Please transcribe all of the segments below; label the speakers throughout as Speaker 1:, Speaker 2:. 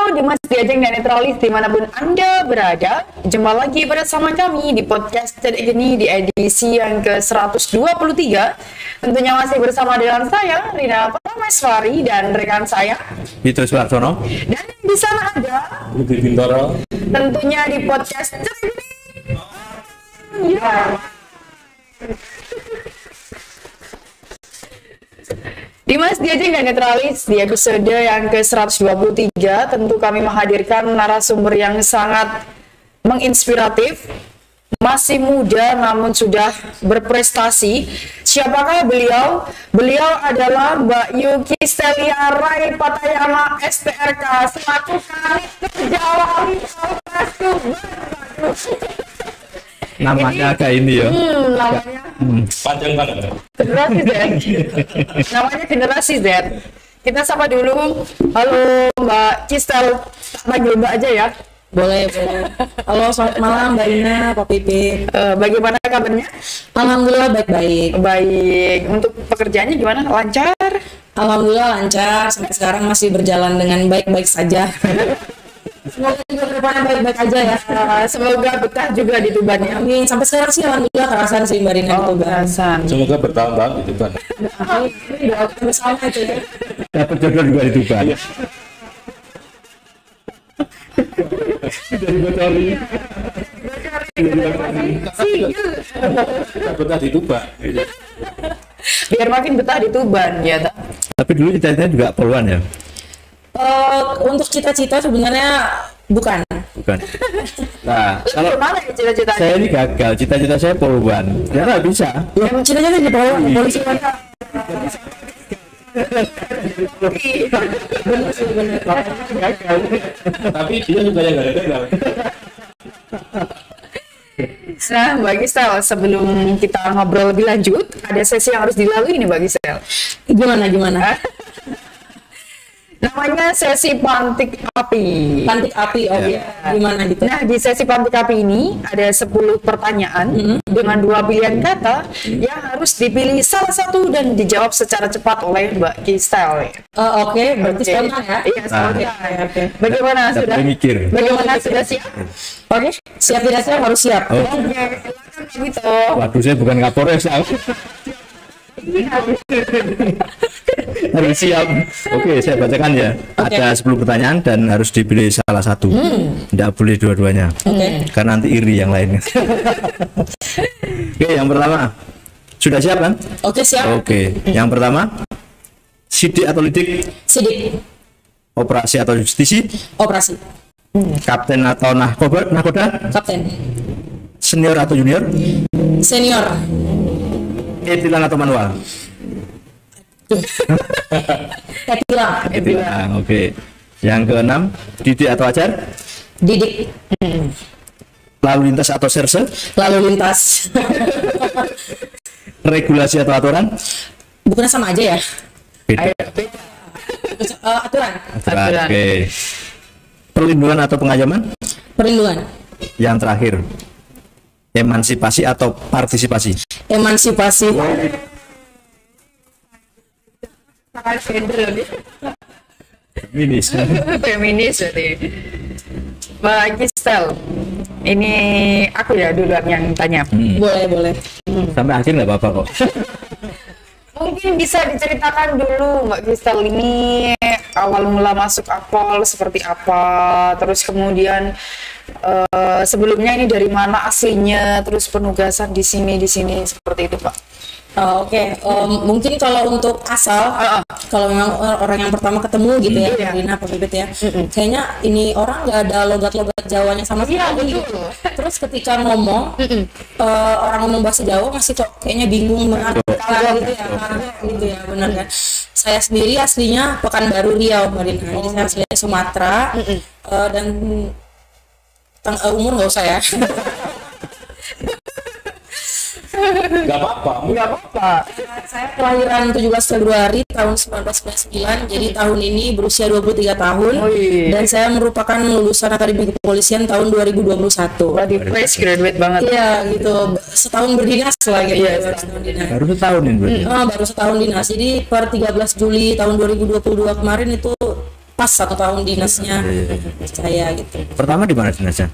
Speaker 1: Halo Dimas Diajeng dan Netralis dimanapun Anda berada. Jumpa lagi bersama kami di podcast ini di edisi yang ke-123. Tentunya masih bersama dengan saya Rina Prameswari dan rekan saya
Speaker 2: Vito Suarsono.
Speaker 1: Dan di sana ada
Speaker 2: Budi Bintoro.
Speaker 1: Tentunya di podcast ini. Ya. Dimas Diajeng dan Netralis di episode yang ke-123 tentu kami menghadirkan narasumber yang sangat menginspiratif, masih muda namun sudah berprestasi. Siapakah beliau? Beliau adalah Mbak Yuki Stelia Rai Patayama SPRK selaku Kanit Kerja Wali
Speaker 2: Namanya agak ini ya.
Speaker 1: Namanya
Speaker 2: Panjang banget.
Speaker 1: Generasi Z. Namanya Generasi Z. Kita sapa dulu. Halo Mbak Cistel. Panggil Mbak aja ya.
Speaker 3: Boleh. Halo, selamat malam Mbak Rina, Pak Pipi.
Speaker 1: Bagaimana kabarnya?
Speaker 3: Alhamdulillah baik-baik.
Speaker 1: Baik. Untuk pekerjaannya gimana? Lancar?
Speaker 3: Alhamdulillah lancar, sampai sekarang masih berjalan dengan baik-baik saja. Semoga juga kedepannya baik-baik aja ya.
Speaker 1: Semoga betah juga di Tuban ya.
Speaker 3: Amin. Sampai sekarang sih alhamdulillah kerasan sih Mbak Rina di Tuban.
Speaker 1: Kerasan.
Speaker 2: Semoga bertahun-tahun di Tuban.
Speaker 3: Amin. Doakan bersama itu ya.
Speaker 2: Dapat jodoh juga di Tuban. Dari Bocori. Betah di Tuban.
Speaker 1: Biar makin betah di Tuban ya.
Speaker 2: Tapi dulu cita-citanya juga poluan ya?
Speaker 3: Untuk cita-cita sebenarnya bukan.
Speaker 2: Nah, kalau
Speaker 1: Gimana ya cita-citanya?
Speaker 2: saya ini gagal, cita-cita saya poluan. Ternyata bisa.
Speaker 3: Yang cita-cita di bawah polisi kan.
Speaker 2: Tapi dia juga yang gagal.
Speaker 1: Nah, Mbak Gisel, sebelum kita ngobrol lebih lanjut, ada sesi yang harus dilalui nih Mbak Gisel.
Speaker 3: Gimana?
Speaker 1: Namanya sesi pantik api.
Speaker 3: Pantik api, oke. Gimana gitu?
Speaker 1: Nah, di sesi pantik api ini ada 10 pertanyaan dengan 2 pilihan kata yang harus dipilih salah satu dan dijawab secara cepat oleh Mbak Gisel.
Speaker 3: Oke, berarti spontan ya?
Speaker 1: Iya, spontan.
Speaker 3: Oke.
Speaker 1: Bagaimana
Speaker 2: Tidak
Speaker 1: sudah?
Speaker 2: boleh mikir.
Speaker 1: Bagaimana sudah siap?
Speaker 3: Oke, siap tidak siap harus siap.
Speaker 2: Oh.
Speaker 1: Oke, silakan gitu.
Speaker 2: Waduh, saya bukan Kapolres. Harus siap. Oke, saya bacakan ya.
Speaker 3: Oke.
Speaker 2: Ada 10 pertanyaan dan harus dipilih salah satu. Tidak boleh dua-duanya.
Speaker 3: Oke.
Speaker 2: Karena nanti iri yang lainnya. Oke, yang pertama. Sudah siap kan?
Speaker 3: Oke, siap.
Speaker 2: Oke. Yang pertama. Sidik atau lidik?
Speaker 3: Sidik.
Speaker 2: Operasi atau justisi?
Speaker 3: Operasi.
Speaker 2: Kapten atau nahkoda?
Speaker 3: Kapten.
Speaker 2: Senior atau junior?
Speaker 3: Senior.
Speaker 2: E-tilang atau manual?
Speaker 3: Ketilang.
Speaker 2: E-tilang, oke. Yang keenam. Didik atau ajar?
Speaker 3: Didik.
Speaker 2: Lalu lintas atau serse?
Speaker 3: Lalu lintas.
Speaker 2: Regulasi atau aturan?
Speaker 3: Bukannya sama aja ya?
Speaker 2: Beda.
Speaker 3: Aturan.
Speaker 1: Aturan.
Speaker 2: Oke. Perlindungan atau pengajaman?
Speaker 3: Perlindungan.
Speaker 2: Yang terakhir. Emansipasi atau partisipasi?
Speaker 3: Emansipasi.
Speaker 2: Feminis.
Speaker 1: Feminis berarti. Mbak Gisel, ini aku ya duluan yang tanya.
Speaker 3: Boleh.
Speaker 2: Sampai akhir nggak apa-apa kok.
Speaker 1: Mungkin bisa diceritakan dulu Mbak Gisel ini awal mula masuk Akpol seperti apa, terus kemudian sebelumnya ini dari mana aslinya, terus penugasan di sini seperti itu Pak.
Speaker 3: Oke. Mungkin kalau untuk asal, kalau memang orang yang pertama ketemu gitu ya,
Speaker 1: Iya.
Speaker 3: Rina Pak Bibit ya, kayaknya ini orang nggak ada logat-logat Jawanya sama sekali.
Speaker 1: betul.
Speaker 3: Terus ketika ngomong, orang ngomong bahasa Jawa masih kok kayaknya bingung mengartikan gitu ya, gitu ya, benar kan? Saya sendiri aslinya Pekanbaru Riau, Mbak Rina. Jadi saya aslinya Sumatera, dan umur nggak usah ya.
Speaker 2: Nggak apa-apa.
Speaker 1: Nggak apa-apa.
Speaker 3: Saya kelahiran 17 Februari tahun 1999, jadi tahun ini berusia 23 tahun.
Speaker 1: Oh, iya.
Speaker 3: Dan saya merupakan lulusan Akademi Kepolisian tahun 2021.
Speaker 1: Berarti fresh graduate banget.
Speaker 3: Iya gitu, setahun berdinas lah gitu.
Speaker 1: Iya,
Speaker 3: baru setahun dinas.
Speaker 2: Baru setahun ini berarti.
Speaker 3: Baru setahun dinas. Jadi per 13 Juli tahun 2022 kemarin itu pas 1 tahun dinasnya saya gitu.
Speaker 2: Pertama di mana dinasnya?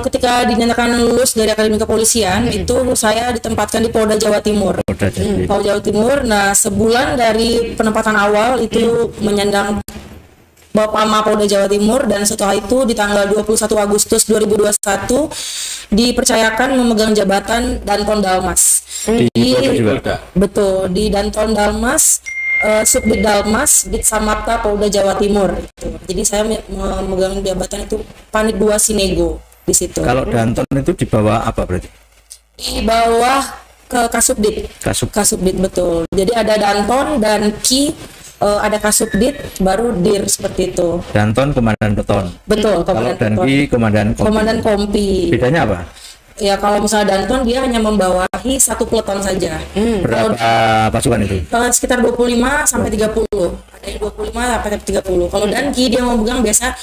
Speaker 3: Ketika dinyatakan lulus dari Akademi Kepolisian itu saya ditempatkan di Polda Jawa Timur. Polda Jawa Timur. Nah, sebulan dari penempatan awal itu menyandang Bapak Mapolda Jawa Timur, dan setelah itu di tanggal 21 Agustus 2021 dipercayakan memegang jabatan Danton Dalmas.
Speaker 2: Di Polda juga.
Speaker 3: Betul, di Danton Dalmas, Subdit Dalmas, Ditsamapta Polda Jawa Timur. Gitu. Jadi saya memegang jabatan itu Panit 2 Sinego di situ.
Speaker 2: Kalau Danton itu di bawah apa berarti?
Speaker 3: Di bawah ke Kasubdit. Kasubdit, betul. Jadi ada Danton dan Ki, ada Kasubdit, baru Dir, seperti itu.
Speaker 2: Danton komandan beton.
Speaker 3: Betul,
Speaker 2: Kalau Danki komandan kompi.
Speaker 3: Komandan kompi.
Speaker 2: Bedanya apa?
Speaker 3: Ya kalau misalnya Danton dia hanya membawahi 1 peleton saja.
Speaker 2: Berapa pasukan itu?
Speaker 3: Sekitar 25 sampai 30. Ada yang 25 sampai 30. Kalau Danki dia memegang biasa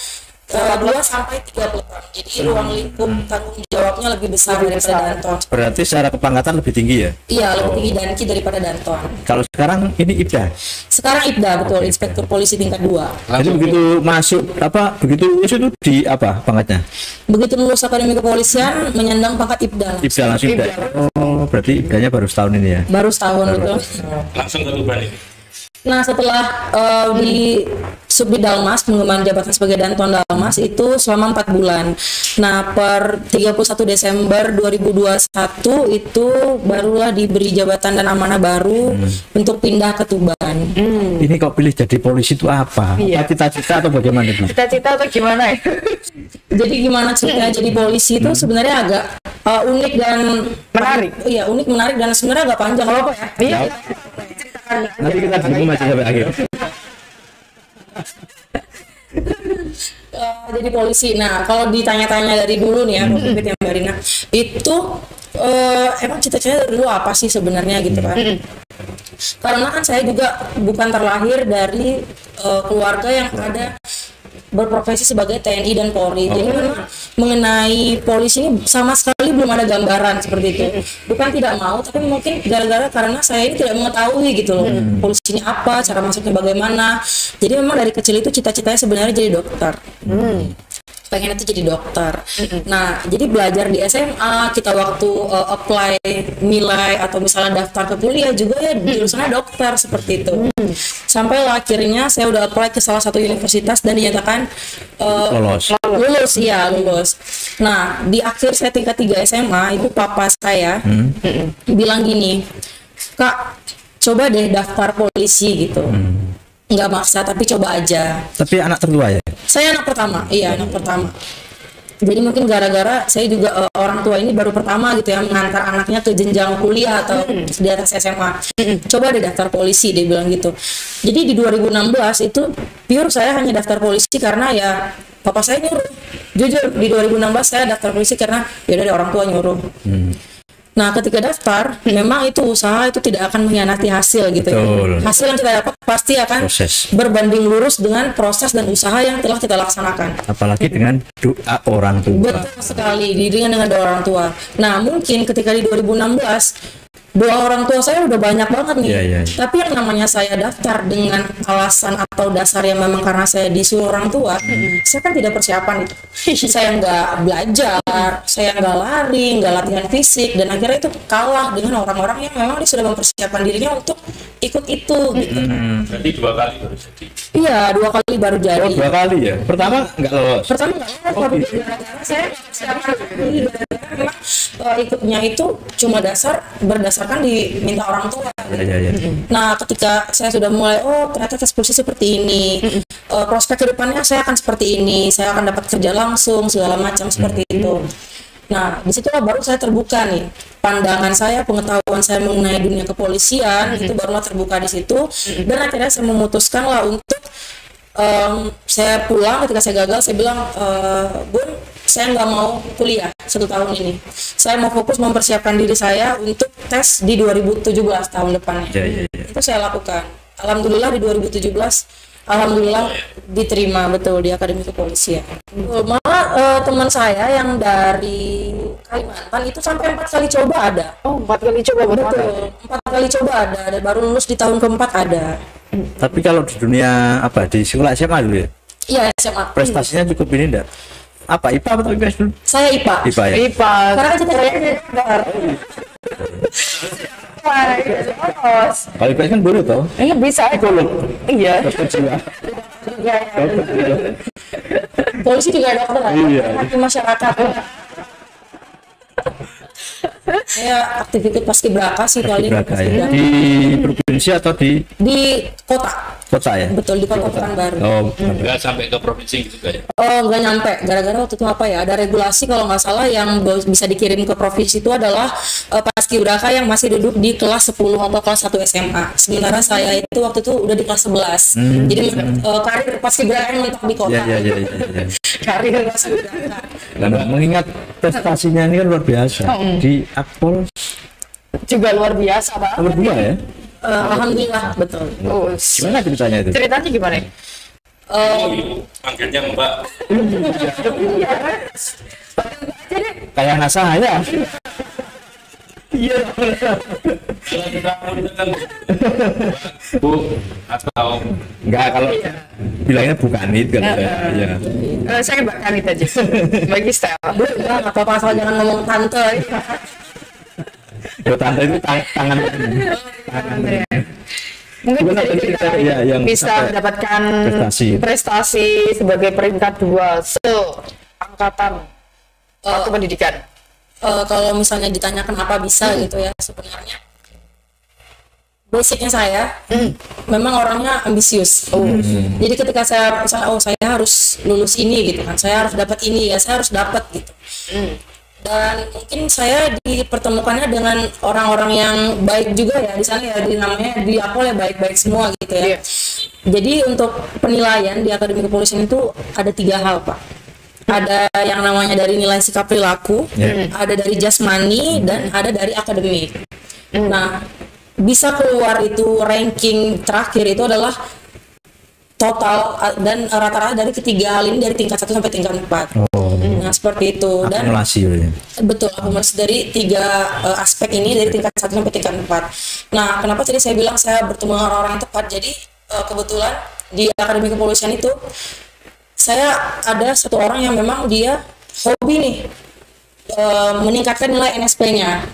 Speaker 3: 2 sampai 3 peleton. Jadi ruang lingkup tanggung jawabnya lebih besar daripada Danton.
Speaker 2: Berarti secara kepangkatan lebih tinggi ya?
Speaker 3: Iya, lebih tinggi Danki daripada Danton.
Speaker 2: Kalau sekarang ini Ibda.
Speaker 3: Sekarang Ibda, betul, Inspektur Polisi tingkat 2.
Speaker 2: Jadi begitu masuk begitu lulus itu di apa pangkatnya?
Speaker 3: Begitu lulus Akademi Kepolisian menyandang pangkat Ibda.
Speaker 2: Ibda langsung Ibda. Oh, berarti Ibdanya baru setahun ini ya?
Speaker 3: Baru setahun, betul.
Speaker 4: Langsung ke Tuban ini.
Speaker 3: Nah, setelah di Subdit Dalmas pengembangan jabatan sebagai Danton Dalmas itu selama 4 bulan. Nah, per 31 Desember 2021 itu barulah diberi jabatan dan amanah baru untuk pindah ke Tuban.
Speaker 2: Ini kok pilih jadi polisi itu apa?
Speaker 1: Iya.
Speaker 2: Cita-cita atau bagaimana?
Speaker 1: Cita-cita atau gimana ya?
Speaker 3: Jadi gimana ceritanya jadi polisi itu sebenarnya agak unik dan
Speaker 1: Menarik.
Speaker 3: Iya, unik, menarik, dan sebenarnya agak panjang. Kalau apa ya?
Speaker 1: Iya.
Speaker 2: Nanti kita dulu aja sampai akhir.
Speaker 3: Jadi polisi. Nah, kalau ditanya-tanya dari dulu nih ya, Mbak Rina, itu emang cita-citanya dari dulu apa sih sebenarnya gitu kan? Karena kan saya juga bukan terlahir dari keluarga yang ada berprofesi sebagai TNI dan Polri. Jadi memang mengenai polisi ini sama sekali belum ada gambaran seperti itu. Bukan tidak mau, tapi mungkin gara-gara karena saya ini tidak mengetahui gitu loh. Polisinya apa, cara masuknya bagaimana. Jadi memang dari kecil itu cita-citanya sebenarnya jadi dokter. Pengen itu jadi dokter. Nah, jadi belajar di SMA, kita waktu apply nilai atau misalnya daftar ke kuliah juga ya jurusannya dokter seperti itu. Sampai akhirnya saya udah apply ke salah satu universitas dan dinyatakan lulus. Nah, di akhir saya tingkat 3 SMA itu papa saya bilang gini, "Kak, coba deh daftar polisi gitu." Nggak maksa, tapi coba aja.
Speaker 2: Tapi anak tertua ya?
Speaker 3: Saya anak pertama, iya anak pertama. Jadi mungkin gara-gara saya juga orang tua ini baru pertama gitu ya mengantar anaknya ke jenjang kuliah atau di atas SMA. Coba deh daftar polisi, dia bilang gitu. Jadi di 2016 itu pure saya hanya daftar polisi karena ya papa saya nyuruh. Jujur di 2016 saya daftar polisi karena ya dari orang tua nyuruh. Nah, ketika daftar, memang itu usaha itu tidak akan mengkhianati hasil gitu ya. Hasil yang kita dapat pasti akan berbanding lurus dengan proses dan usaha yang telah kita laksanakan.
Speaker 2: Apalagi dengan doa orang tua.
Speaker 3: Betul sekali, dengan doa orang tua. Nah, mungkin ketika di 2016 doa orang tua saya udah banyak banget nih. Tapi yang namanya saya daftar dengan alasan atau dasar yang memang karena saya disuruh orang tua, saya kan tidak persiapan itu. Saya nggak belajar, saya nggak lari, nggak latihan fisik, dan akhirnya itu kalah dengan orang-orang yang memang dia sudah mempersiapkan dirinya untuk ikut itu. Gitu.
Speaker 4: Berarti 2 kali baru jadi.
Speaker 3: Iya, 2 kali baru jadi.
Speaker 2: Oh, 2 kali ya? Pertama nggak lolos?
Speaker 3: Pertama nggak lolos, tapi gara-gara saya persiapan diri, memang ikutnya itu cuma berdasarkan diminta orang tua. Nah, ketika saya sudah mulai, oh ternyata tes polisi seperti ini, prospek kedepannya saya akan seperti ini, saya akan dapat kerja langsung segala macam seperti itu. Nah, disitulah baru saya terbuka nih, pandangan saya, pengetahuan saya mengenai dunia kepolisian itu barulah terbuka di situ, dan akhirnya saya memutuskan lah untuk saya pulang. Ketika saya gagal, saya bilang, Bun, saya nggak mau kuliah 1 tahun ini. Saya mau fokus mempersiapkan diri saya untuk tes di 2017 tahun depannya. Itu saya lakukan. Alhamdulillah di 2017, alhamdulillah diterima betul di Akademi Kepolisian. Malah teman saya yang dari Kalimantan itu sampai 4 kali coba ada.
Speaker 1: Oh, 4 kali coba
Speaker 3: betul. 4 kali coba ada. Dan baru lulus di tahun keempat ada.
Speaker 2: Tapi kalau di dunia apa di sekolah SMA dulu ya,
Speaker 3: Iya, SMA.
Speaker 2: prestasinya cukup ini enggak? Apa IPA atau IPS dulu?
Speaker 3: Saya IPA.
Speaker 2: IPA ya.
Speaker 1: IPA.
Speaker 3: Karena kan cita-citanya
Speaker 1: Lolos.
Speaker 2: Kalau IPS kan boleh toh?
Speaker 1: Iya bisa dulu. Iya.
Speaker 3: polisi juga dokter kan?
Speaker 2: Iya.
Speaker 3: Hakim masyarakat. Ya aktivitas paskibraka sih paling.
Speaker 2: Beraka ya. Di provinsi atau di
Speaker 3: Kota.
Speaker 2: kota ya?
Speaker 3: Betul, di Kota Pekanbaru.
Speaker 2: Oh,
Speaker 4: Enggak sampai ke provinsi gitu kayak.
Speaker 3: Oh, nggak nyampe. Gara-gara waktu itu apa ya? Ada regulasi kalau nggak salah yang bisa dikirim ke provinsi itu adalah paskibraka yang masih duduk di kelas 10 atau kelas 1 SMA. Sementara saya itu waktu itu udah di kelas 11. Jadi karir paskibraka yang mentok di kota.
Speaker 2: iya.
Speaker 3: Karir paskibraka.
Speaker 2: Dan mengingat prestasinya ini kan luar biasa. Di Akpol
Speaker 1: Juga luar biasa, Pak.
Speaker 2: nomor 2 ya.
Speaker 3: Alhamdulillah, betul.
Speaker 1: Oh,
Speaker 2: Gimana ceritanya itu?
Speaker 1: ceritanya gimana?
Speaker 4: Panggilnya Mbak.
Speaker 2: Kayak anak saya. Iya.
Speaker 4: Kalau kita mau kan Bu atau
Speaker 2: Enggak, kalau bilangnya bukan itu kan. Ya.
Speaker 1: Saya Mbak Kanit aja. Bagi Stella.
Speaker 3: Nggak apa-apa, asal jangan ngomong tante.
Speaker 2: Yo, tante itu tangan.
Speaker 1: Mungkin
Speaker 2: Gimana
Speaker 1: bisa
Speaker 2: cerita
Speaker 1: diceritain,
Speaker 2: ya, yang
Speaker 1: bisa
Speaker 2: sampai
Speaker 1: mendapatkan
Speaker 2: prestasi.
Speaker 1: prestasi sebagai peringkat 2 se-angkatan waktu pendidikan.
Speaker 3: Kalau misalnya ditanyakan apa bisa gitu ya, sebenarnya basicnya saya memang orangnya ambisius. Jadi ketika saya misalnya saya harus lulus ini gitu kan, saya harus dapat ini ya, saya harus dapat gitu. Dan mungkin saya dipertemukannya dengan orang-orang yang baik juga ya di sana ya, namanya di Akpol ya baik-baik semua gitu ya.
Speaker 1: Iya.
Speaker 3: Jadi untuk penilaian di Akademi Kepolisian itu ada 3 hal, Pak. Ada yang namanya dari nilai sikap perilaku, ada dari jasmani, dan ada dari akademik. Nah, bisa keluar itu ranking terakhir itu adalah total dan rata-rata dari ketiga hal ini dari tingkat 1 sampai tingkat 4. Nah, seperti itu. Dan
Speaker 2: Akumulasi ya.
Speaker 3: betul, akumulasi dari 3 aspek ini dari tingkat 1 sampai tingkat 4. Nah, kenapa tadi saya bilang saya bertemu dengan orang-orang yang tepat? Jadi kebetulan di Akademi Kepolisian itu saya ada satu orang yang memang dia hobi nih meningkatkan nilai NSP-nya.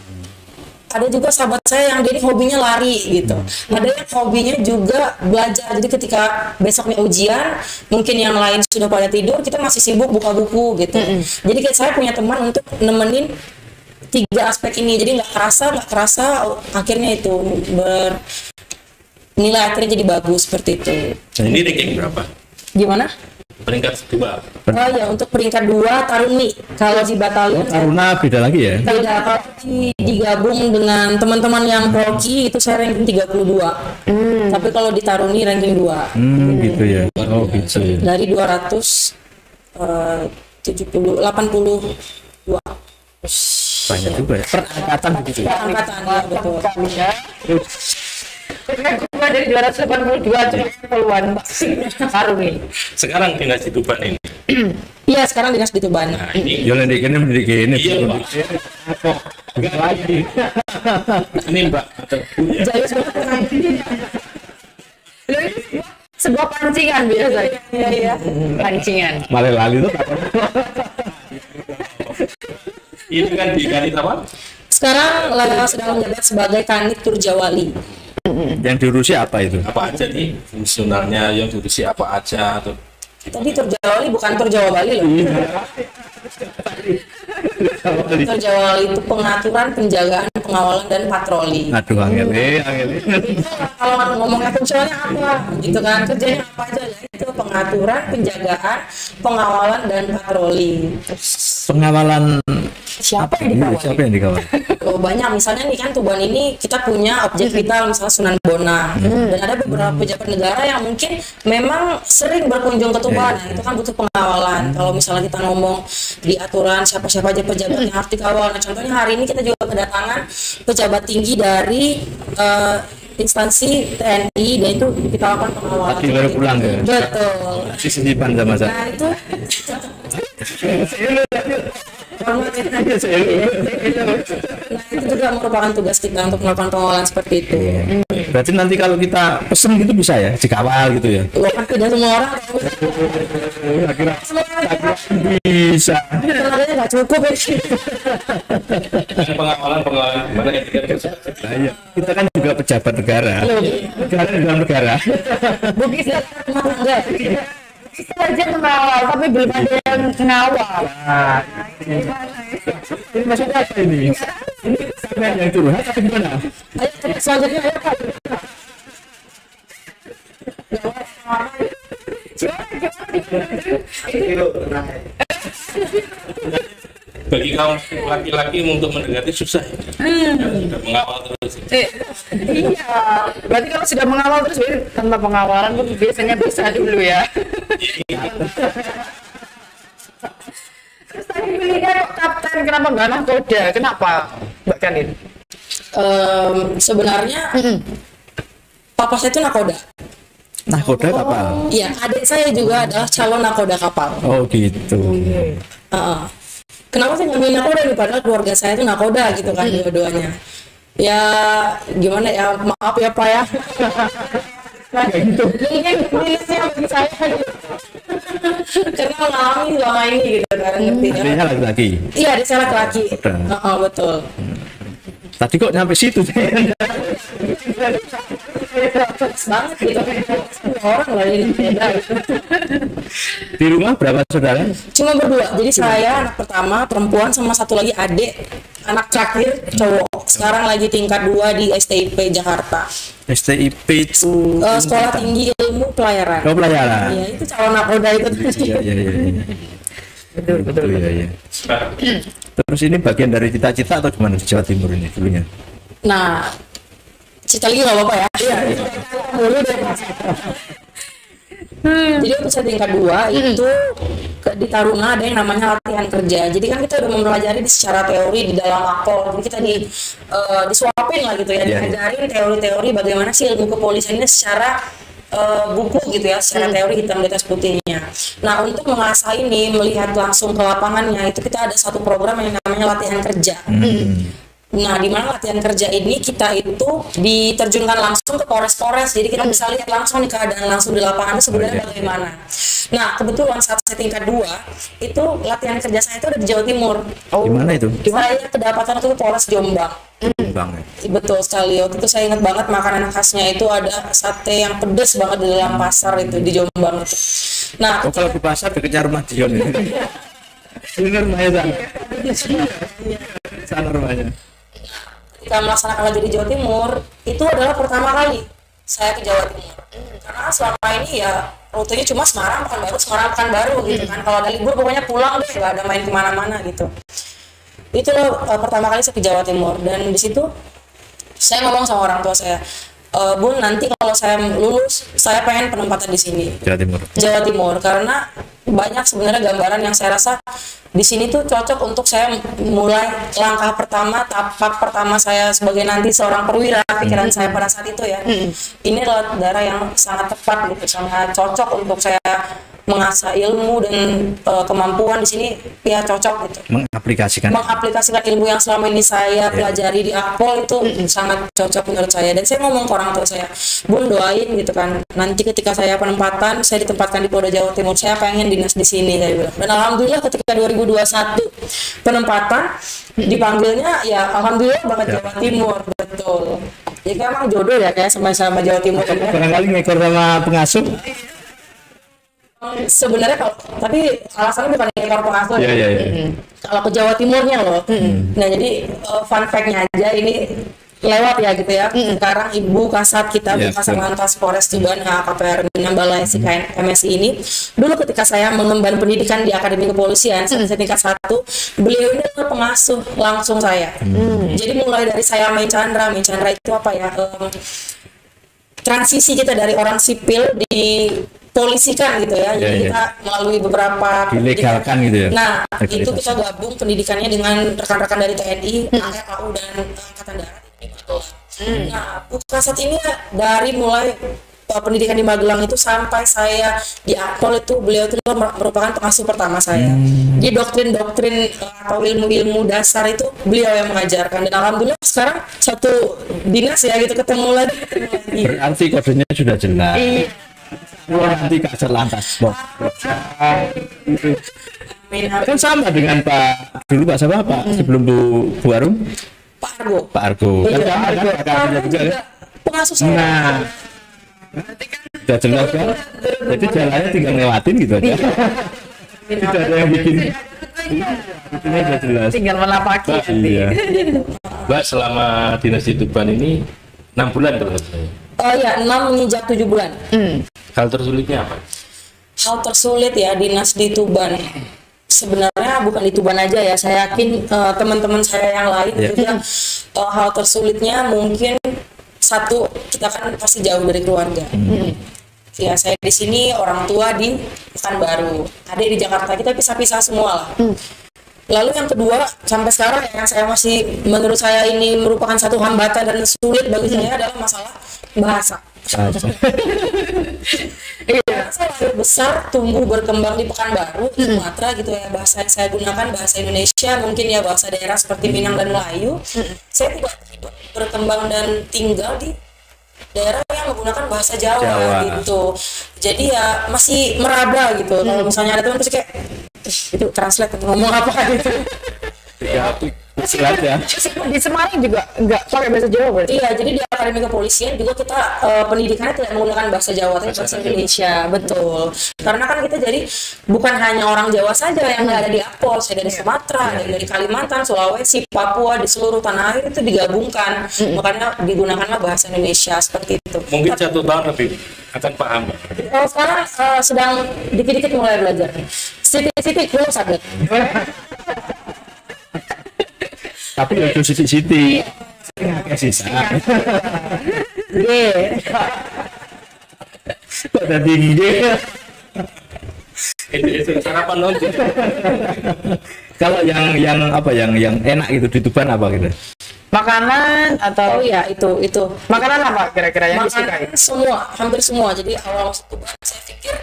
Speaker 3: Ada juga sahabat saya yang dia ini hobinya lari gitu. Ada yang hobinya juga belajar. Jadi ketika besoknya ujian, mungkin yang lain sudah pada tidur, kita masih sibuk buka buku gitu. Jadi saya punya teman untuk nemenin 3 aspek ini. Jadi nggak kerasa akhirnya itu nilai akhirnya jadi bagus seperti itu.
Speaker 4: ini ranking berapa?
Speaker 3: Gimana?
Speaker 4: Peringkat 2.
Speaker 3: Oh ya, untuk peringkat 2 Taruni. Kalau di batalion
Speaker 2: Taruna beda lagi ya.
Speaker 3: beda. Kalau digabung dengan teman-teman yang proki itu saya ranking 32. Tapi kalau di Taruni ranking 2.
Speaker 2: Gitu ya. Oh, gitu ya.
Speaker 3: Dari 270 82
Speaker 2: Banyak juga ya. Perangkatan begitu ya.
Speaker 3: angkatan ya, betul.
Speaker 1: Cuma dari 282 cuma keluar baru nih.
Speaker 4: Sekarang dinas di Tuban ini.
Speaker 3: Iya, sekarang dinas di Tuban.
Speaker 4: Nah, ini
Speaker 2: Jalan di ini mendidik ini.
Speaker 4: iya, Pak.
Speaker 2: Enggak lagi.
Speaker 4: Ini Mbak atau Bu ya?
Speaker 3: Jayus banget.
Speaker 1: Loh, ini sebuah pancingan biasa. Iya. Pancingan.
Speaker 2: Malah lali itu apa?
Speaker 4: Ini kan di Kanit apa?
Speaker 3: Sekarang sedang menjabat sebagai Kanit Turjawali.
Speaker 2: Yang diurusi apa itu?
Speaker 4: Apa aja nih fungsionalnya yang diurusi apa aja atau
Speaker 3: Tadi Turjawali bukan Turjawa Bali loh. Turjawali itu pengaturan, penjagaan, pengawalan, dan patroli.
Speaker 2: Aduh, angel.
Speaker 3: Kalau ngomongnya fungsionalnya apa gitu kan, kerjanya apa aja ya, itu pengaturan, penjagaan, pengawalan, dan patroli.
Speaker 2: Pengawalan
Speaker 1: Siapa yang dikawal?
Speaker 2: siapa yang dikawal?
Speaker 3: Oh, banyak, misalnya nih kan Tuban ini kita punya objek vital misalnya Sunan Bonang, dan ada beberapa pejabat negara yang mungkin memang sering berkunjung ke Tuban. Nah, itu kan butuh pengawalan. Kalau misalnya kita ngomong di aturan siapa-siapa aja pejabat yang harus dikawal. Nah, contohnya hari ini kita juga kedatangan pejabat tinggi dari instansi TNI, dan itu kita lakukan pengawalan.
Speaker 2: Lagi baru pulang ya?
Speaker 3: Betul.
Speaker 2: Sisipan sama saya.
Speaker 3: Nah, itu hormatin aja. Nah itu juga merupakan tugas kita untuk melakukan pengawalan seperti itu.
Speaker 2: Berarti nanti kalau kita pesen gitu bisa ya, dikawal gitu ya?
Speaker 3: Wah, kan tidak semua orang
Speaker 2: Kira-kira bisa.
Speaker 3: tenaganya nggak cukup ya.
Speaker 4: pengawalan gimana ya?
Speaker 2: Nah, iya. Kita kan juga pejabat negara. Negara di dalam negara.
Speaker 1: Bukit
Speaker 3: Rumah tangga.
Speaker 1: saja mengawal, tapi belum ada yang mengawal.
Speaker 2: Nah, ini maksudnya apa ini? Ini sampai yang curhat atau gimana?
Speaker 3: Ayo selanjutnya ayo Pak.
Speaker 4: Bagi kaum laki-laki untuk mendekati susah ya. Sudah mengawal terus.
Speaker 1: Iya, berarti kalau sudah mengawal terus berarti tanpa pengawalan pun biasanya bisa dulu ya. Terus tadi pilihnya kapten, kenapa nggak nahkoda? Kenapa, Mbak Kanin?
Speaker 3: Sebenarnya papa saya itu nakoda.
Speaker 2: Nahkoda kapal.
Speaker 3: Iya, adik saya juga adalah calon nakoda kapal.
Speaker 2: Oh gitu.
Speaker 3: Kenapa saya ngambil nakoda nih? Padahal keluarga saya itu nakoda gitu kan dua-duanya. Ya gimana ya, maaf ya Pak ya. Mungkin minusnya bagi saya karena mengalami selama ini gitu kan, ngerti ya.
Speaker 2: Adanya laki-laki.
Speaker 3: Iya, adik saya laki-laki.
Speaker 2: Nakoda.
Speaker 3: Betul.
Speaker 2: Tadi kok nyampe situ?
Speaker 3: Banget gitu. Orang lah ini beda.
Speaker 2: Di rumah berapa saudara?
Speaker 3: Cuma berdua. Jadi saya anak pertama perempuan sama satu lagi adik, anak terakhir cowok. Sekarang lagi tingkat 2 di STIP Jakarta.
Speaker 2: STIP itu
Speaker 3: Sekolah Tinggi Ilmu Pelayaran.
Speaker 2: Oh, pelayaran.
Speaker 3: Iya, itu calon nakoda itu.
Speaker 2: Iya, iya, iya. Betul, iya, iya. Terus ini bagian dari cita-cita atau gimana di Jawa Timur ini dulunya?
Speaker 3: Nah, cerita lagi nggak apa-apa ya? Iya. Dulu deh. Jadi untuk saya tingkat 2 itu di Taruna ada yang namanya latihan kerja. Jadi kan kita udah mempelajari secara teori di dalam akpol. Jadi kita disuapin lah gitu ya, diajarin teori-teori bagaimana sih ilmu kepolisian ini secara buku gitu ya, secara teori hitam di atas putihnya. Nah untuk mengasah ini, melihat langsung ke lapangannya, itu kita ada satu program yang namanya latihan kerja. Nah, di mana latihan kerja ini kita itu diterjunkan langsung ke Polres-Polres, jadi kita bisa lihat langsung nih keadaan langsung di lapangan itu sebenarnya bagaimana. Nah, kebetulan saat saya tingkat 2 itu latihan kerja saya itu ada di Jawa Timur.
Speaker 2: Di mana itu?
Speaker 3: Saya kedapatan itu Polres Jombang.
Speaker 2: Bang.
Speaker 3: Betul sekali. Waktu itu saya ingat banget makanan khasnya itu ada sate yang pedas banget di dalam pasar itu di Jombang itu. Nah,
Speaker 2: Oh, kalau di pasar dekatnya rumah Dion ini. Ini rumahnya sana rumahnya.
Speaker 3: ketika melaksanakan lagi di Jawa Timur itu adalah pertama kali saya ke Jawa Timur, karena selama ini ya rutenya cuma Semarang Pekanbaru gitu kan. Kalau ada libur pokoknya pulang deh, gak ada main kemana-mana gitu. Itu loh pertama kali saya ke Jawa Timur, dan di situ saya ngomong sama orang tua saya, Bun, nanti kalau saya lulus saya pengen penempatan di sini Jawa Timur, karena banyak sebenarnya gambaran yang saya rasa di sini tuh cocok untuk saya mulai langkah pertama, tapak pertama saya sebagai nanti seorang perwira. Pikiran saya pada saat itu ya, ini adalah daerah yang sangat tepat gitu, sangat cocok untuk saya mengasah ilmu dan kemampuan di sini, ya cocok gitu.
Speaker 2: Mengaplikasikan
Speaker 3: ilmu yang selama ini saya pelajari di Akpol itu sangat cocok menurut saya. Dan saya ngomong ke orang tua saya, Bun, doain gitu kan, nanti ketika saya penempatan, saya ditempatkan di Polda Jawa Timur, saya pengen dinas di sini, saya bilang. Dan alhamdulillah ketika 2021 penempatan dipanggilnya, ya alhamdulillah banget Jawa Timur, betul. Jadi emang jodoh ya kayak sama-sama Jawa Timur.
Speaker 2: barangkali ngekor sama pengasuh.
Speaker 3: Sebenarnya tapi alasannya bukan ekor pengasuh
Speaker 2: ya.
Speaker 3: Kalau ke Jawa Timurnya loh. Nah jadi fun fact-nya aja ini lewat ya gitu ya. Sekarang Ibu Kasat kita, Bu Kasat Lantas Polres Tuban KPR Balai SIKN MSI ini, dulu ketika saya mengemban pendidikan di Akademi Kepolisian saya tingkat 1, beliau ini adalah pengasuh langsung saya. Jadi mulai dari saya main chandra itu apa ya, transisi kita dari orang sipil di polisikan gitu ya. Jadi kita melalui beberapa
Speaker 2: dilegalkan gitu ya.
Speaker 3: Nah, itu kita gabung pendidikannya dengan rekan-rekan dari TNI, AU dan Angkatan Darat. Nah, Bu Kasat ini dari mulai pendidikan di Magelang itu sampai saya di Akpol itu beliau itu merupakan pengasuh pertama saya. Jadi doktrin-doktrin atau ilmu-ilmu dasar itu beliau yang mengajarkan, dan alhamdulillah sekarang satu dinas ya gitu ketemu lagi.
Speaker 2: Berarti kodenya sudah jelas.
Speaker 3: Iya.
Speaker 2: Nanti Kak Lantas Bos.
Speaker 3: Amin.
Speaker 2: Kan sama dengan Pak dulu Pak siapa Pak sebelum Bu Arum?
Speaker 3: Pak Argo.
Speaker 2: Pak Argo.
Speaker 3: Iya,
Speaker 2: Kan sama kan Pak Argo juga kan?
Speaker 3: Pengasuh saya.
Speaker 2: Nah, sudah jelas kan? Jadi jalannya tinggal lewatin gitu aja. Tidak ada yang bikin. Ini sudah jelas.
Speaker 1: Tinggal menapaki.
Speaker 2: Iya.
Speaker 4: Mbak selama dinas di Tuban ini 6 bulan terus.
Speaker 3: Oh ya, 6 menginjak 7 bulan.
Speaker 4: Hal tersulitnya apa?
Speaker 3: Hal tersulit ya dinas di Tuban. Sebenarnya bukan di Tuban aja ya, saya yakin teman-teman saya yang lain juga hal tersulitnya mungkin satu, kita kan pasti jauh dari keluarga. Ya, saya di sini, orang tua di Pekanbaru, adik di Jakarta, kita pisah-pisah semua lah. Lalu yang kedua, sampai sekarang yang saya masih, menurut saya ini merupakan satu hambatan dan sulit bagi saya adalah masalah bahasa. Saya lahir besar, tumbuh berkembang di Pekanbaru, Sumatera gitu ya. Bahasa yang saya gunakan bahasa Indonesia, mungkin ya bahasa daerah seperti Minang dan Melayu. Saya tidak berkembang dan tinggal di daerah yang menggunakan bahasa Jawa. Gitu. Jadi ya masih meraba gitu. Kalau misalnya ada teman pasti kayak itu translate untuk ngomong apa gitu.
Speaker 2: Ya, silat ya.
Speaker 1: Di Semarang juga nggak pakai bahasa Jawa berarti?
Speaker 3: Iya, jadi di Akademi Kepolisian juga kita pendidikannya tidak menggunakan bahasa Jawa, tapi bahasa Indonesia, betul. Karena kan kita jadi bukan hanya orang Jawa saja yang ada di Akpol, saya dari Sumatera, dari Kalimantan, Sulawesi, Papua, di seluruh tanah air itu digabungkan, makanya digunakanlah bahasa Indonesia seperti itu.
Speaker 4: Mungkin 1 tahun lebih akan paham.
Speaker 3: Sekarang sedang dikit-dikit mulai belajar. Sitik-sitik belum sadar.
Speaker 2: Tapi itu siti-siti. Kayak sisa. Pada tinggi.
Speaker 4: Itu sarapan nonton.
Speaker 2: Kalau yang apa yang enak gitu di Tuban apa gitu?
Speaker 1: Makanan atau
Speaker 3: Oh ya, itu.
Speaker 1: makanan apa kira-kira yang disukai?
Speaker 3: Makanan semua, hampir semua. Jadi awal masuk Tuban saya pikir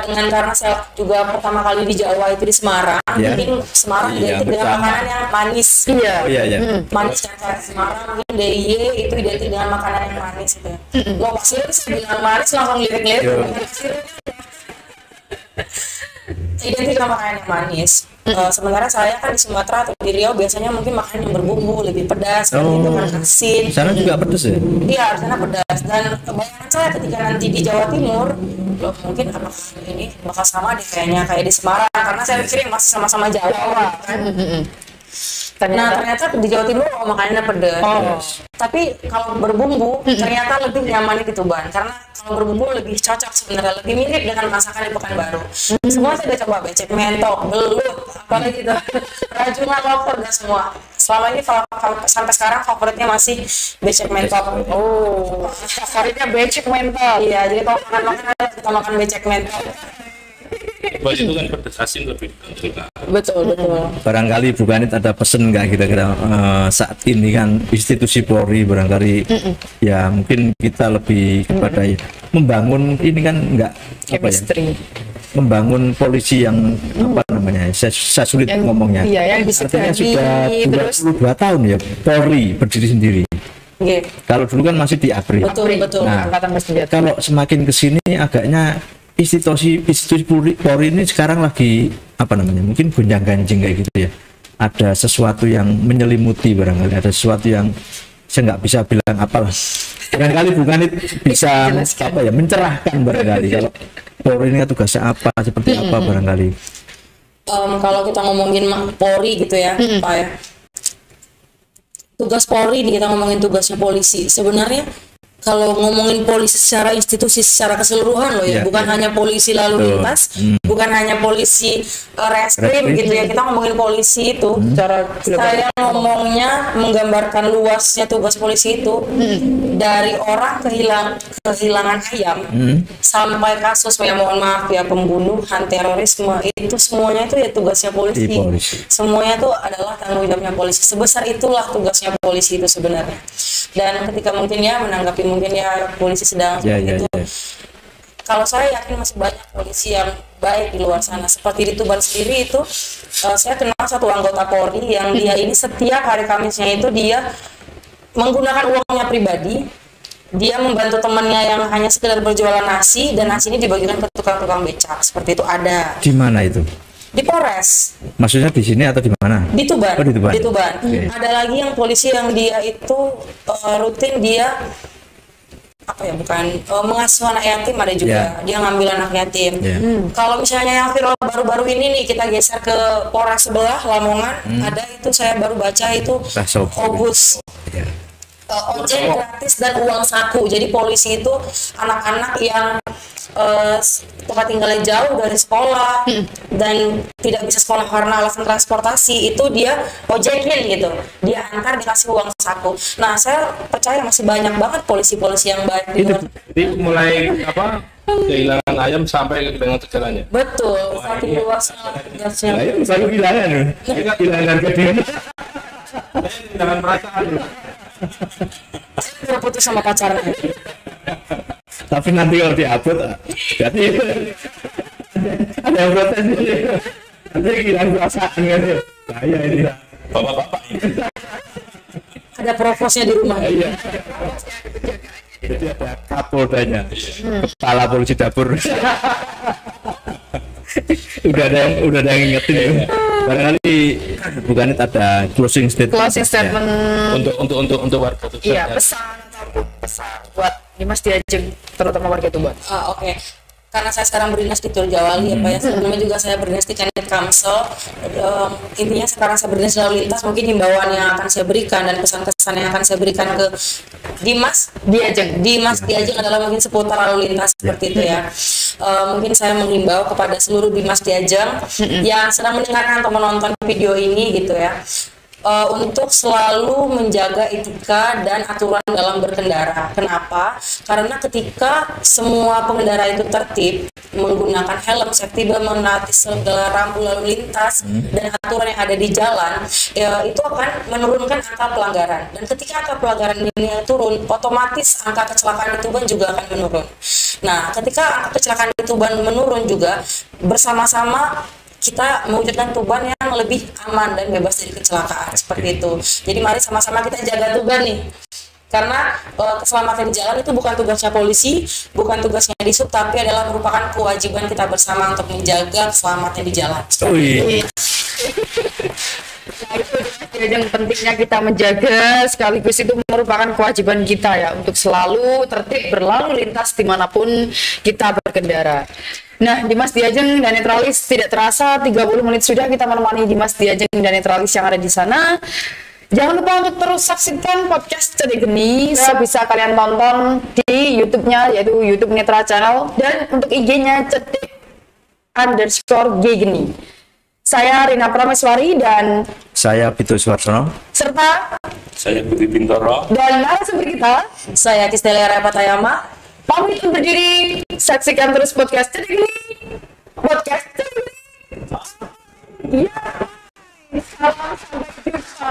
Speaker 3: dengan karena saya juga pertama kali di Jawa itu di Semarang, mungkin Semarang identik dengan makanan yang manis.
Speaker 1: Iya.
Speaker 2: Oh iya ya.
Speaker 3: Manis kan kayak Semarang, mungkin DIY itu identik dengan makanan yang manis gitu. Mau pasir bilang manis langsung lirik-lirik. Identik dengan makanan yang manis. Sementara saya kan di Sumatera atau di Riau biasanya mungkin makanan yang berbumbu, lebih pedas, gitu kan asin.
Speaker 2: Di sana juga pedas ya?
Speaker 3: Iya, di sana pedas. Dan bayangan saya ketika nanti di Jawa Timur, loh mungkin apakah ini bakal sama deh kayaknya kayak di Semarang, karena saya pikir masih sama-sama Jawa kan. Nah ternyata di Jawa Timur makanannya pedas. Tapi kalau berbumbu ternyata lebih nyaman di Tuban, karena kalau berbumbu lebih cocok sebenarnya, lebih mirip dengan masakan di Pekanbaru. Semua saya udah coba, becek mentok, belut, apalagi itu rajungan loker dan semua. Selama ini sampai sekarang favoritnya masih becek mentok.
Speaker 1: Oh, favoritnya becek mentok.
Speaker 3: Iya, jadi kalau makan kita makan becek mentok.
Speaker 4: Buat itu kan pedas asin lebih suka.
Speaker 3: Betul.
Speaker 2: Barangkali Bu Kanit ada pesan nggak kira-kira saat ini kan institusi Polri barangkali ya mungkin kita lebih kepada membangun ini kan nggak apa ya, membangun polisi yang apa namanya saya sulit ngomongnya.
Speaker 1: Iya, yang bisa
Speaker 2: artinya
Speaker 1: terus
Speaker 2: sudah 22 tahun ya Polri berdiri sendiri.
Speaker 3: Okay.
Speaker 2: Kalau dulu kan masih di APRI.
Speaker 3: Betul.
Speaker 2: Nah,
Speaker 1: Angkatan Bersenjata.
Speaker 2: kalau semakin ke sini agaknya institusi Polri ini sekarang lagi apa namanya mungkin gonjang-ganjing kayak gitu ya, ada sesuatu yang menyelimuti barangkali, ada sesuatu yang saya nggak bisa bilang apalah, barangkali bukan itu bisa apa ya mencerahkan barangkali kalau Polri ini tugasnya apa seperti apa barangkali.
Speaker 3: Kalau kita ngomongin Polri gitu ya, Pak ya, tugas Polri nih, kita ngomongin tugasnya polisi sebenarnya. Kalau ngomongin polisi secara institusi secara keseluruhan loh ya, bukan hanya polisi lalu lintas, bukan hanya polisi reskrim gitu ya, kita ngomongin polisi itu secara saya ngomongnya menggambarkan luasnya tugas polisi itu dari orang kehilangan ayam sampai kasus ya mohon maaf ya pembunuhan, terorisme, itu semuanya itu ya tugasnya polisi. Semuanya itu adalah tanggung jawabnya polisi. Sebesar itulah tugasnya polisi itu sebenarnya. dan ketika mungkin ya menanggapi mungkin ya polisi sedang seperti itu. Kalau saya yakin masih banyak polisi yang baik di luar sana. Seperti di Tuban sendiri itu, saya kenal satu anggota Polri yang dia ini setiap hari Kamisnya itu dia menggunakan uangnya pribadi. Dia membantu temannya yang hanya sekedar berjualan nasi, dan nasi ini dibagikan ke tukang-tukang becak. Seperti itu ada.
Speaker 2: Di mana itu?
Speaker 3: Di Polres.
Speaker 2: Maksudnya di sini atau di mana?
Speaker 3: Di Tuban.
Speaker 2: Oh, di Tuban.
Speaker 3: Di Tuban.
Speaker 2: Okay.
Speaker 3: Ada lagi yang polisi yang dia itu rutin dia mengasuh anak yatim, ada juga dia ngambil anak yatim. Kalau misalnya yang viral baru-baru ini nih, kita geser ke Polres sebelah Lamongan, ada itu saya baru baca itu Obus. Ojek gratis dan uang saku. Jadi polisi itu anak-anak yang tempat tinggalnya jauh dari sekolah dan tidak bisa sekolah karena alasan transportasi, itu dia ojekin gitu, dia antar dikasih uang saku. Nah, saya percaya masih banyak banget polisi-polisi yang baik di luar.
Speaker 4: Jadi mulai kehilangan ayam sampai dengan segalanya.
Speaker 3: Betul, saking luasnya tugasnya.
Speaker 2: Ayam selalu kehilangan kehilangan kediri.
Speaker 4: Jangan perasaan.
Speaker 3: Saya putus sama pacarnya.
Speaker 2: Tapi nanti kalau diupload, berarti ada yang protes ini. Nanti kehilangan perasaan kan ya. Saya ini.
Speaker 4: Bapak-bapak ini.
Speaker 3: Ada proposnya di rumah.
Speaker 2: Iya. Jadi ada kapoldanya, kepala polisi dapur. udah ada yang ingetin ya. Barangkali bukan itu ada closing statement.
Speaker 1: Closing statement
Speaker 4: Untuk warga Tuban.
Speaker 1: iya, pesan buat Dimas Diajeng terutama warga Tuban.
Speaker 3: Oke. Karena saya sekarang berdinas di Turjawali ya Pak ya, sebelumnya juga saya berdinas di Kanit Kamsel. Intinya sekarang saya berdinas lalu lintas, mungkin himbauan yang akan saya berikan dan pesan-pesan yang akan saya berikan ke Dimas Diajeng adalah mungkin seputar lalu lintas seperti itu ya. Mungkin saya menghimbau kepada seluruh Dimas Diajeng yang sedang mendengarkan atau menonton video ini gitu ya, untuk selalu menjaga etika dan aturan dalam berkendara. Kenapa? Karena ketika semua pengendara itu tertib, menggunakan helm, safety belt, menaati segala rambu lalu lintas dan aturan yang ada di jalan, ya, itu akan menurunkan angka pelanggaran. Dan ketika angka pelanggaran ini turun, otomatis angka kecelakaan di Tuban juga akan menurun. Nah, ketika angka kecelakaan di Tuban menurun juga, bersama-sama kita mewujudkan Tuban yang lebih aman dan bebas dari kecelakaan seperti itu. Jadi mari sama-sama kita jaga Tuban nih. Karena keselamatan di jalan itu bukan tugasnya polisi, bukan tugasnya Disub, tapi adalah merupakan kewajiban kita bersama untuk menjaga keselamatan di jalan.
Speaker 1: Yang pentingnya kita menjaga, sekaligus itu merupakan kewajiban kita ya untuk selalu tertib berlalu lintas dimanapun kita berkendara. Nah, Dimas Diajeng dan Netralis, tidak terasa 30 menit sudah kita menemani Dimas Diajeng dan Netralis yang ada di sana. Jangan lupa untuk terus saksikan podcast Cedik Geni, bisa kalian tonton di YouTube-nya, yaitu YouTube Netra Channel, dan untuk IG-nya Cedik_Geni. Saya Rina Prameswari dan
Speaker 2: saya Pito Suwarsono
Speaker 1: serta
Speaker 4: Saya Budi Bintoro
Speaker 1: dan narasumber kita,
Speaker 3: saya Kistelia Rapatayama,
Speaker 1: pamit undur diri. Saksikan terus podcast Cedik Geni. Podcast Cedik Geni. Iya. Salam sampai jumpa.